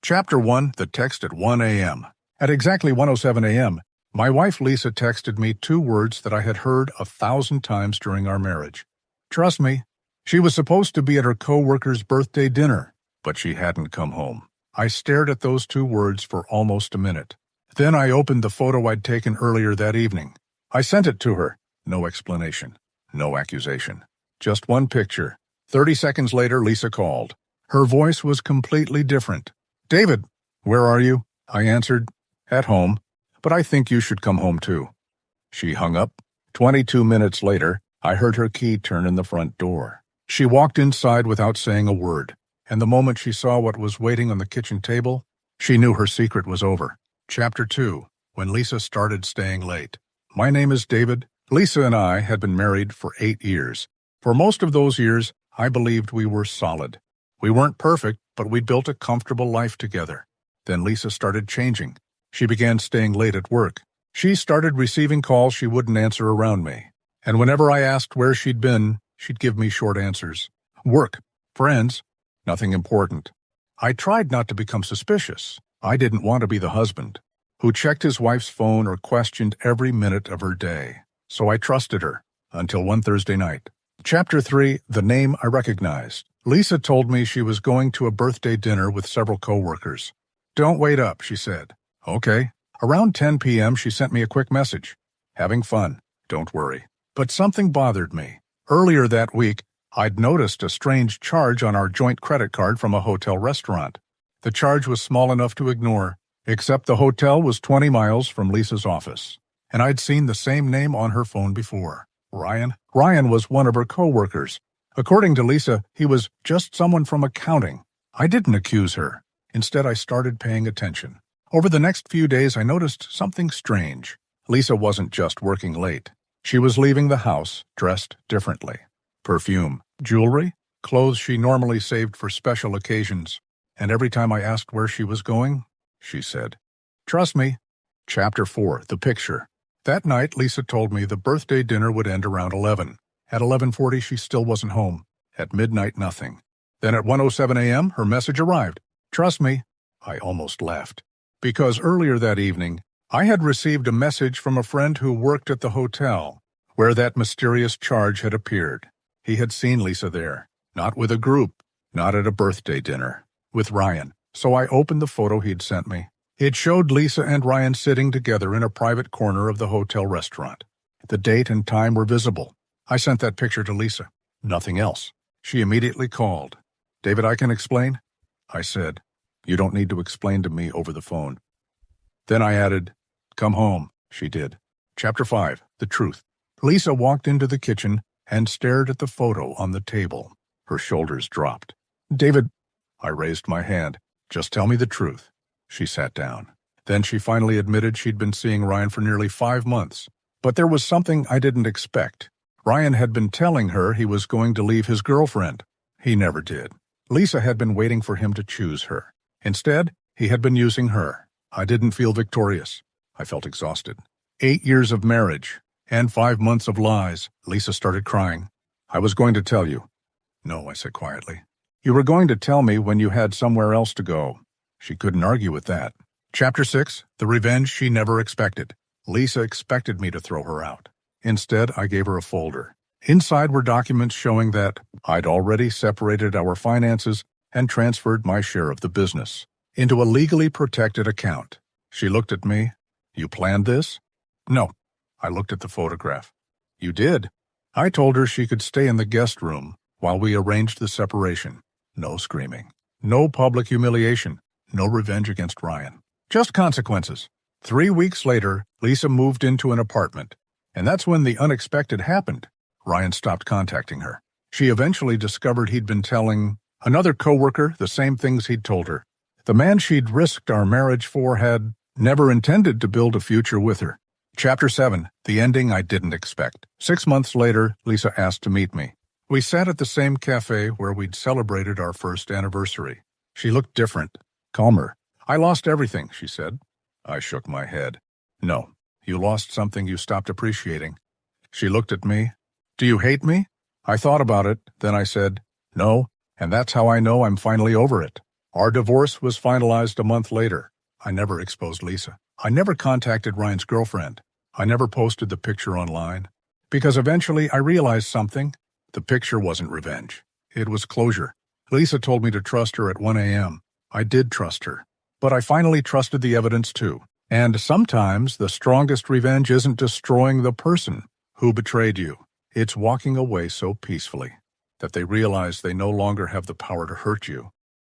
Chapter 1, The Text at 1 a.m. At exactly 1:07 a.m., my wife Lisa texted me 2 words that I had heard 1,000 times during our marriage. Trust me, she was supposed to be at her coworker's birthday dinner, but she hadn't come home. I stared at those 2 words for almost a minute. Then I opened the photo I'd taken earlier that evening. I sent it to her. No explanation. No accusation. Just one picture. 30 seconds later, Lisa called. Her voice was completely different. "David, where are you?" I answered. "At home, but I think you should come home too." She hung up. 22 minutes later, I heard her key turn in the front door. She walked inside without saying a word, and the moment she saw what was waiting on the kitchen table, she knew her secret was over. Chapter 2, When Lisa Started Staying Late. My name is David. Lisa and I had been married for 8 years. For most of those years, I believed we were solid. We weren't perfect, but we'd built a comfortable life together. Then Lisa started changing. She began staying late at work. She started receiving calls she wouldn't answer around me. And whenever I asked where she'd been, she'd give me short answers. Work, friends, nothing important. I tried not to become suspicious. I didn't want to be the husband who checked his wife's phone or questioned every minute of her day. So I trusted her until one Thursday night. Chapter 3, The Name I Recognized. Lisa told me she was going to a birthday dinner with several coworkers. "Don't wait up," she said. Okay. Around 10 p.m., she sent me a quick message. "Having fun. Don't worry." But something bothered me. Earlier that week, I'd noticed a strange charge on our joint credit card from a hotel restaurant. The charge was small enough to ignore, except the hotel was 20 miles from Lisa's office. And I'd seen the same name on her phone before. Ryan. Ryan was one of her coworkers. According to Lisa, he was just someone from accounting. I didn't accuse her. Instead, I started paying attention. Over the next few days, I noticed something strange. Lisa wasn't just working late. She was leaving the house, dressed differently. Perfume, jewelry, clothes she normally saved for special occasions. And every time I asked where she was going, she said, "Trust me." Chapter 4, The Picture. That night, Lisa told me the birthday dinner would end around 11. At 11:40, she still wasn't home. At midnight, nothing. Then at 1:07 a.m., her message arrived. "Trust me." I almost laughed. Because earlier that evening, I had received a message from a friend who worked at the hotel, where that mysterious charge had appeared. He had seen Lisa there, not with a group, not at a birthday dinner, with Ryan. So I opened the photo he'd sent me. It showed Lisa and Ryan sitting together in a private corner of the hotel restaurant. The date and time were visible. I sent that picture to Lisa. Nothing else. She immediately called. "David, I can explain?" I said. "You don't need to explain to me over the phone." Then I added, "Come home." She did. Chapter 5, The Truth. Lisa walked into the kitchen and stared at the photo on the table. Her shoulders dropped. "David," I raised my hand. "Just tell me the truth." She sat down. Then she finally admitted she'd been seeing Ryan for nearly 5 months. But there was something I didn't expect. Ryan had been telling her he was going to leave his girlfriend. He never did. Lisa had been waiting for him to choose her. Instead, he had been using her. I didn't feel victorious. I felt exhausted. 8 years of marriage and 5 months of lies. Lisa started crying. "I was going to tell you." "No," I said quietly. "You were going to tell me when you had somewhere else to go." She couldn't argue with that. Chapter 6, The Revenge She Never Expected. Lisa expected me to throw her out. Instead, I gave her a folder. Inside were documents showing that I'd already separated our finances and transferred my share of the business into a legally protected account. She looked at me. "You planned this?" "No." I looked at the photograph. "You did." I told her she could stay in the guest room while we arranged the separation. No screaming. No public humiliation. No revenge against Ryan. Just consequences. 3 weeks later, Lisa moved into an apartment. And that's when the unexpected happened. Ryan stopped contacting her. She eventually discovered he'd been telling another coworker the same things he'd told her. The man she'd risked our marriage for had never intended to build a future with her. Chapter 7, The Ending I Didn't Expect. 6 months later, Lisa asked to meet me. We sat at the same cafe where we'd celebrated our first anniversary. She looked different, calmer. "I lost everything," she said. I shook my head. "No, you lost something you stopped appreciating." She looked at me. "Do you hate me?" I thought about it, then I said, "No, and that's how I know I'm finally over it." Our divorce was finalized a month later. I never exposed Lisa. I never contacted Ryan's girlfriend. I never posted the picture online. Because eventually I realized something. The picture wasn't revenge. It was closure. Lisa told me to trust her at 1 a.m. I did trust her. But I finally trusted the evidence too. And sometimes the strongest revenge isn't destroying the person who betrayed you. It's walking away so peacefully that they realize they no longer have the power to hurt you.